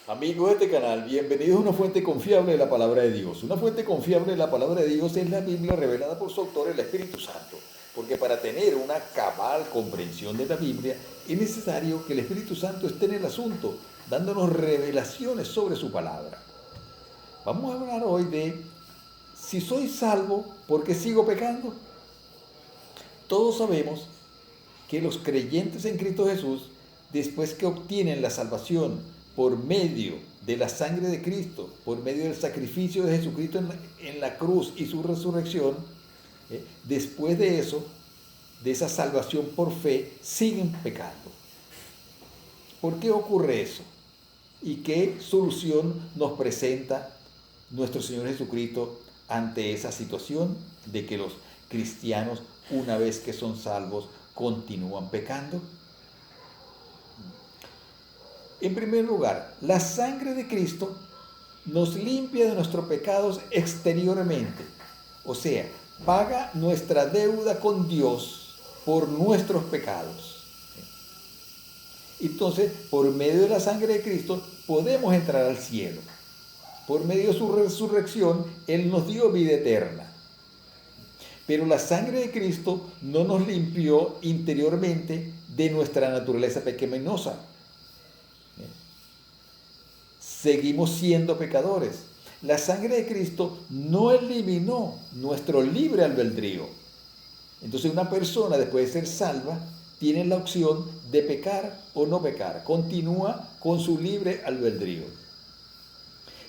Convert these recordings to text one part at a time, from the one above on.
Amigos de este canal, bienvenidos a una fuente confiable de la palabra de Dios. Una fuente confiable de la palabra de Dios es la Biblia revelada por su autor, el Espíritu Santo. Porque para tener una cabal comprensión de la Biblia es necesario que el Espíritu Santo esté en el asunto, dándonos revelaciones sobre su palabra. Vamos a hablar hoy de si soy salvo, ¿por qué sigo pecando? Todos sabemos que los creyentes en Cristo Jesús, después que obtienen la salvación por medio de la sangre de Cristo, por medio del sacrificio de Jesucristo en la cruz y su resurrección, después de eso, de esa salvación por fe, siguen pecando. ¿Por qué ocurre eso? ¿Y qué solución nos presenta nuestro Señor Jesucristo ante esa situación de que los cristianos, una vez que son salvos, continúan pecando? En primer lugar, la sangre de Cristo nos limpia de nuestros pecados exteriormente. O sea, paga nuestra deuda con Dios por nuestros pecados. Entonces, por medio de la sangre de Cristo, podemos entrar al cielo. Por medio de su resurrección, Él nos dio vida eterna. Pero la sangre de Cristo no nos limpió interiormente de nuestra naturaleza pecaminosa. Seguimos siendo pecadores. La sangre de Cristo no eliminó nuestro libre albedrío. Entonces una persona, después de ser salva, tiene la opción de pecar o no pecar. Continúa con su libre albedrío.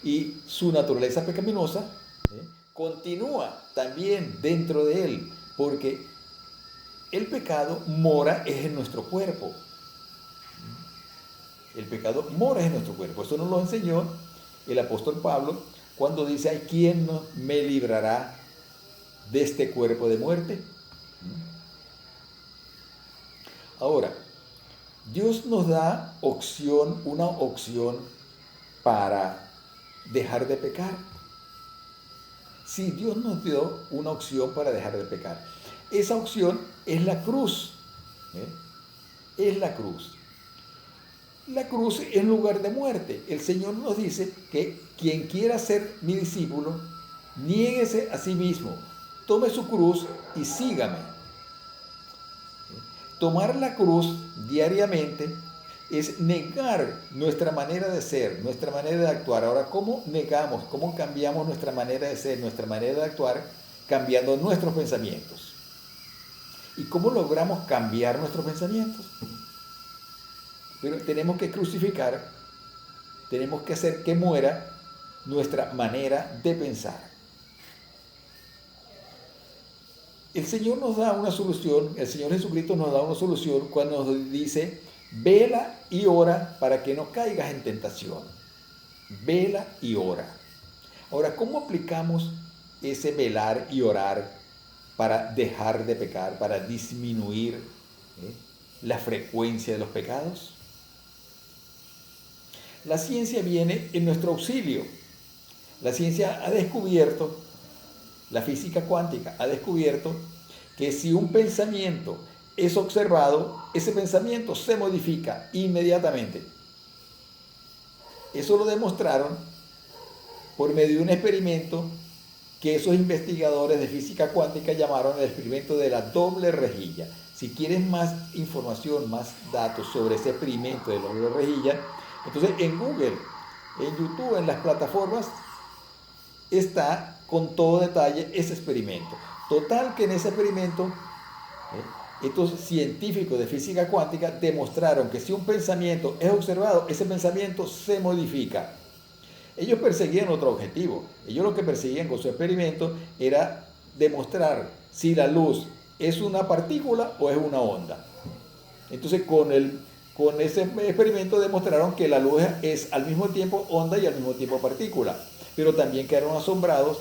Y su naturaleza pecaminosa continúa también dentro de él, porque el pecado mora es en nuestro cuerpo. El pecado mora en nuestro cuerpo. Eso nos lo enseñó el apóstol Pablo cuando dice: ¿hay quién me librará de este cuerpo de muerte? Ahora, Dios nos da una opción para dejar de pecar. Sí, Dios nos dio una opción para dejar de pecar. Esa opción es la cruz. Es la cruz. La cruz es lugar de muerte. El Señor nos dice que quien quiera ser mi discípulo, niéguese a sí mismo, tome su cruz y sígame. Tomar la cruz diariamente es negar nuestra manera de ser, nuestra manera de actuar. Ahora, ¿cómo negamos, cómo cambiamos nuestra manera de ser, nuestra manera de actuar, cambiando nuestros pensamientos? ¿Y cómo logramos cambiar nuestros pensamientos? Pero tenemos que crucificar, tenemos que hacer que muera nuestra manera de pensar. El Señor nos da una solución, el Señor Jesucristo nos da una solución cuando nos dice: vela y ora para que no caigas en tentación. Vela y ora. Ahora, ¿cómo aplicamos ese velar y orar para dejar de pecar, para disminuir la frecuencia de los pecados? La ciencia viene en nuestro auxilio. La ciencia ha descubierto, la física cuántica ha descubierto que si un pensamiento es observado, ese pensamiento se modifica inmediatamente. Eso lo demostraron por medio de un experimento que esos investigadores de física cuántica llamaron el experimento de la doble rejilla. Si quieres más información, más datos sobre ese experimento de la doble rejilla, entonces en Google, en YouTube, en las plataformas, está con todo detalle ese experimento. Total que en ese experimento, estos científicos de física cuántica demostraron que si un pensamiento es observado, ese pensamiento se modifica. Ellos perseguían otro objetivo. Ellos lo que perseguían con su experimento era demostrar si la luz es una partícula o es una onda. Entonces con ese experimento demostraron que la luz es al mismo tiempo onda y al mismo tiempo partícula. Pero también quedaron asombrados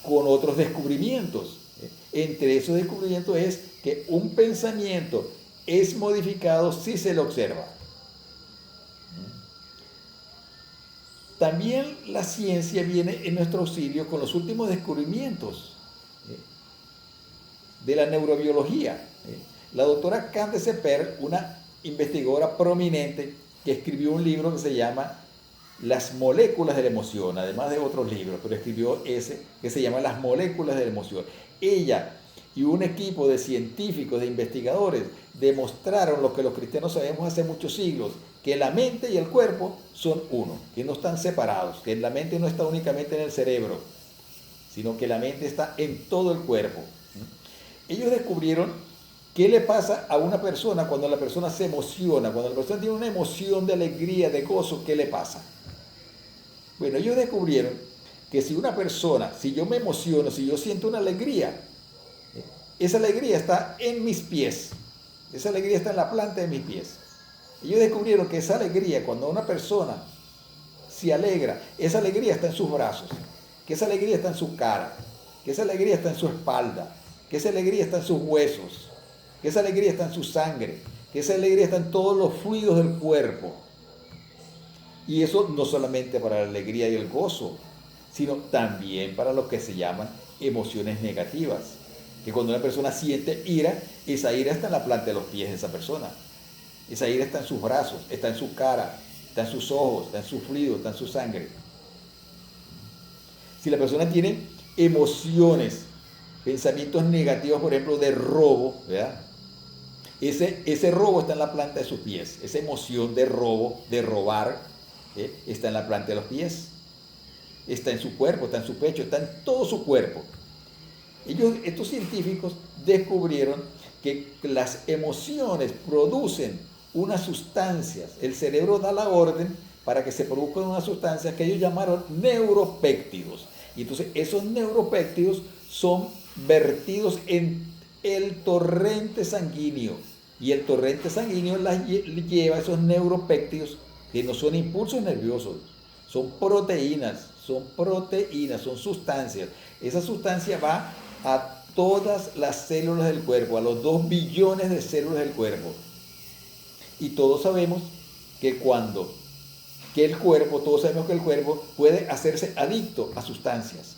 con otros descubrimientos. Entre esos descubrimientos es que un pensamiento es modificado si se lo observa. También la ciencia viene en nuestro auxilio con los últimos descubrimientos de la neurobiología. La doctora Candace Pert, una investigadora prominente, que escribió un libro que se llama Las moléculas de la emoción, además de otros libros, pero escribió ese que se llama Las moléculas de la emoción. Ella y un equipo de científicos, de investigadores, demostraron lo que los cristianos sabemos hace muchos siglos, que la mente y el cuerpo son uno, que no están separados, que la mente no está únicamente en el cerebro, sino que la mente está en todo el cuerpo. Ellos descubrieron qué le pasa a una persona cuando la persona se emociona, cuando la persona tiene una emoción de alegría, de gozo, ¿qué le pasa? Bueno, ellos descubrieron que si una persona, si yo me emociono, si yo siento una alegría, esa alegría está en mis pies, esa alegría está en la planta de mis pies. Ellos descubrieron que esa alegría, cuando una persona se alegra, esa alegría está en sus brazos, que esa alegría está en su cara, que esa alegría está en su espalda, que esa alegría está en sus huesos, que esa alegría está en su sangre, que esa alegría está en todos los fluidos del cuerpo. Y eso no solamente para la alegría y el gozo, sino también para lo que se llaman emociones negativas. Que cuando una persona siente ira, esa ira está en la planta de los pies de esa persona. Esa ira está en sus brazos, está en su cara, está en sus ojos, está en su fluido, está en su sangre. Si la persona tiene emociones, pensamientos negativos, por ejemplo, de robo, ¿verdad? Ese robo está en la planta de sus pies. Esa emoción de robo, de robar, está en la planta de los pies. Está en su cuerpo, está en su pecho, está en todo su cuerpo. Estos científicos descubrieron que las emociones producen unas sustancias. El cerebro da la orden para que se produzcan unas sustancias que ellos llamaron neuropéptidos. Y entonces esos neuropéptidos son vertidos en el torrente sanguíneo. Y el torrente sanguíneo lleva esos neuropéptidos, que no son impulsos nerviosos, son proteínas, son sustancias. Esa sustancia va a todas las células del cuerpo, a los 2 billones de células del cuerpo. Y todos sabemos que todos sabemos que el cuerpo puede hacerse adicto a sustancias.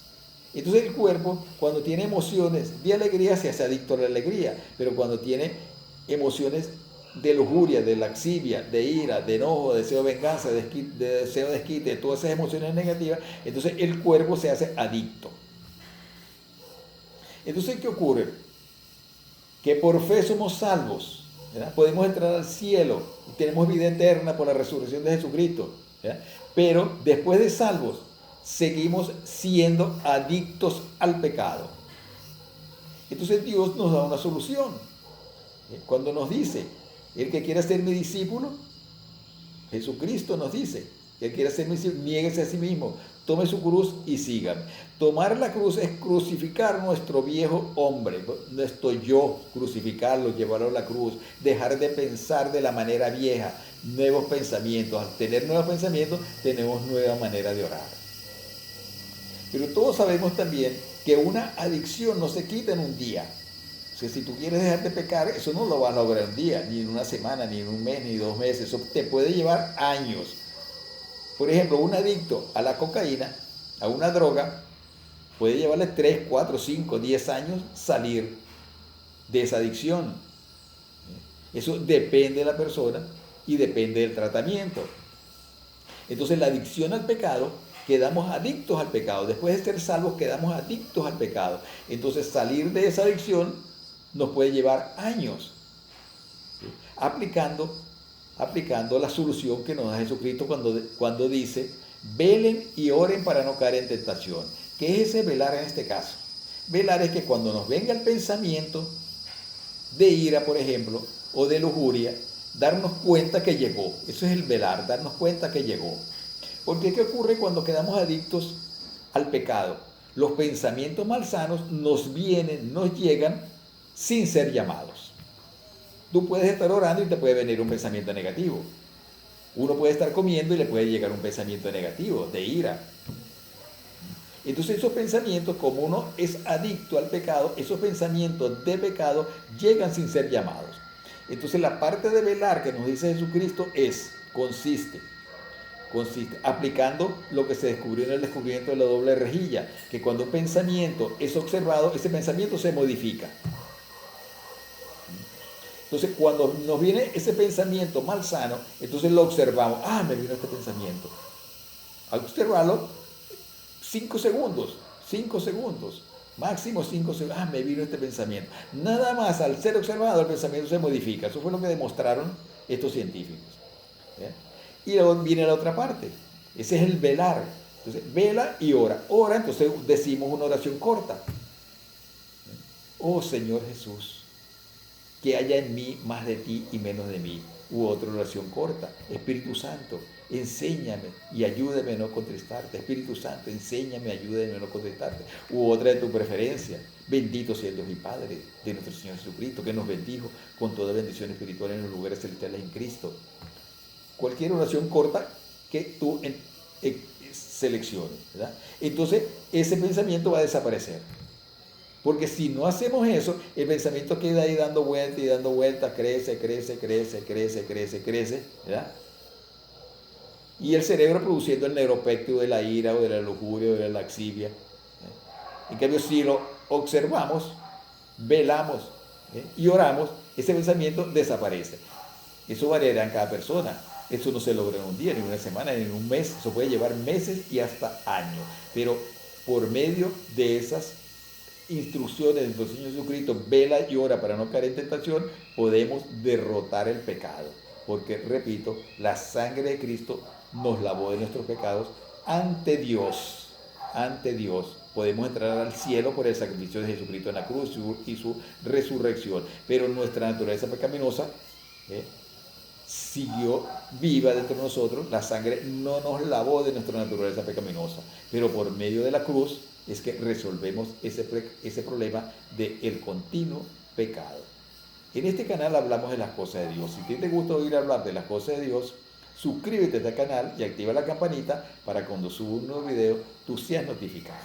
Entonces el cuerpo, cuando tiene emociones de alegría, se hace adicto a la alegría, pero cuando tiene emociones de lujuria, de laxivia, de ira, de enojo, de deseo de venganza, de deseo de desquite, de todas esas emociones negativas, entonces el cuerpo se hace adicto. Entonces, ¿qué ocurre? Que por fe somos salvos, ¿verdad? Podemos entrar al cielo y tenemos vida eterna por la resurrección de Jesucristo, ¿verdad? Pero después de salvos, seguimos siendo adictos al pecado. Entonces Dios nos da una solución. Cuando nos dice, el que quiera ser mi discípulo, Jesucristo nos dice, el que quiera ser mi discípulo, niéguese a sí mismo, tome su cruz y sígame. Tomar la cruz es crucificar nuestro viejo hombre, nuestro yo, crucificarlo, llevarlo a la cruz, dejar de pensar de la manera vieja, nuevos pensamientos. Al tener nuevos pensamientos, tenemos nueva manera de orar. Pero todos sabemos también que una adicción no se quita en un día. O sea, si tú quieres dejar de pecar, eso no lo vas a lograr un día, ni en una semana, ni en un mes, ni 2 meses. Eso te puede llevar años. Por ejemplo, un adicto a la cocaína, a una droga, puede llevarle 3, 4, 5, 10 años salir de esa adicción. Eso depende de la persona y depende del tratamiento. Entonces, la adicción al pecado, quedamos adictos al pecado. Después de ser salvos, quedamos adictos al pecado. Entonces, salir de esa adicción nos puede llevar años, ¿sí? Aplicando la solución que nos da Jesucristo cuando dice, velen y oren para no caer en tentación. ¿Qué es ese velar en este caso? Velar es que cuando nos venga el pensamiento de ira, por ejemplo, o de lujuria, darnos cuenta que llegó. Eso es el velar, darnos cuenta que llegó. Porque ¿qué ocurre cuando quedamos adictos al pecado? Los pensamientos malsanos nos llegan sin ser llamados. Tú puedes estar orando y te puede venir un pensamiento negativo. Uno puede estar comiendo y le puede llegar un pensamiento negativo, de ira. Entonces esos pensamientos, como uno es adicto al pecado, esos pensamientos de pecado llegan sin ser llamados. Entonces la parte de velar que nos dice Jesucristo consiste aplicando lo que se descubrió en el descubrimiento de la doble rejilla, que cuando un pensamiento es observado, ese pensamiento se modifica. Entonces, cuando nos viene ese pensamiento malsano, entonces lo observamos. Ah, me vino este pensamiento. Al observarlo, 5 segundos, máximo 5 segundos. Ah, me vino este pensamiento. Nada más al ser observado, el pensamiento se modifica. Eso fue lo que demostraron estos científicos. ¿Bien? Y luego viene la otra parte. Ese es el velar. Entonces, vela y ora. Ora, entonces decimos una oración corta. Oh Señor Jesús, que haya en mí más de ti y menos de mí. U otra oración corta. Espíritu Santo, enséñame y ayúdame a no contristarte. Espíritu Santo, enséñame, ayúdame a no contristarte. U otra de tu preferencia. Bendito sea el Dios y Padre de nuestro Señor Jesucristo, que nos bendijo con toda bendición espiritual en los lugares celestiales en Cristo. Cualquier oración corta que tú selecciones, ¿verdad? Entonces, ese pensamiento va a desaparecer. Porque si no hacemos eso, el pensamiento queda ahí dando vueltas y dando vueltas, crece, ¿verdad? Y el cerebro produciendo el neuropéptido de la ira o de la lujuria o de la laxivia. En cambio, si lo observamos, velamos y oramos, ese pensamiento desaparece. Eso variará en cada persona. Eso no se logra en un día, ni en una semana, ni en un mes. Eso puede llevar meses y hasta años. Pero por medio de esas instrucciones de nuestro Señor Jesucristo, vela y ora para no caer en tentación, podemos derrotar el pecado. Porque, repito, la sangre de Cristo nos lavó de nuestros pecados ante Dios. Ante Dios. Podemos entrar al cielo por el sacrificio de Jesucristo en la cruz y su resurrección. Pero nuestra naturaleza pecaminosa siguió viva dentro de nosotros. La sangre no nos lavó de nuestra naturaleza pecaminosa. Pero por medio de la cruz es que resolvemos ese problema del continuo pecado. En este canal hablamos de las cosas de Dios. Si te gusta oír hablar de las cosas de Dios, suscríbete a este canal y activa la campanita para cuando suba un nuevo video tú seas notificado.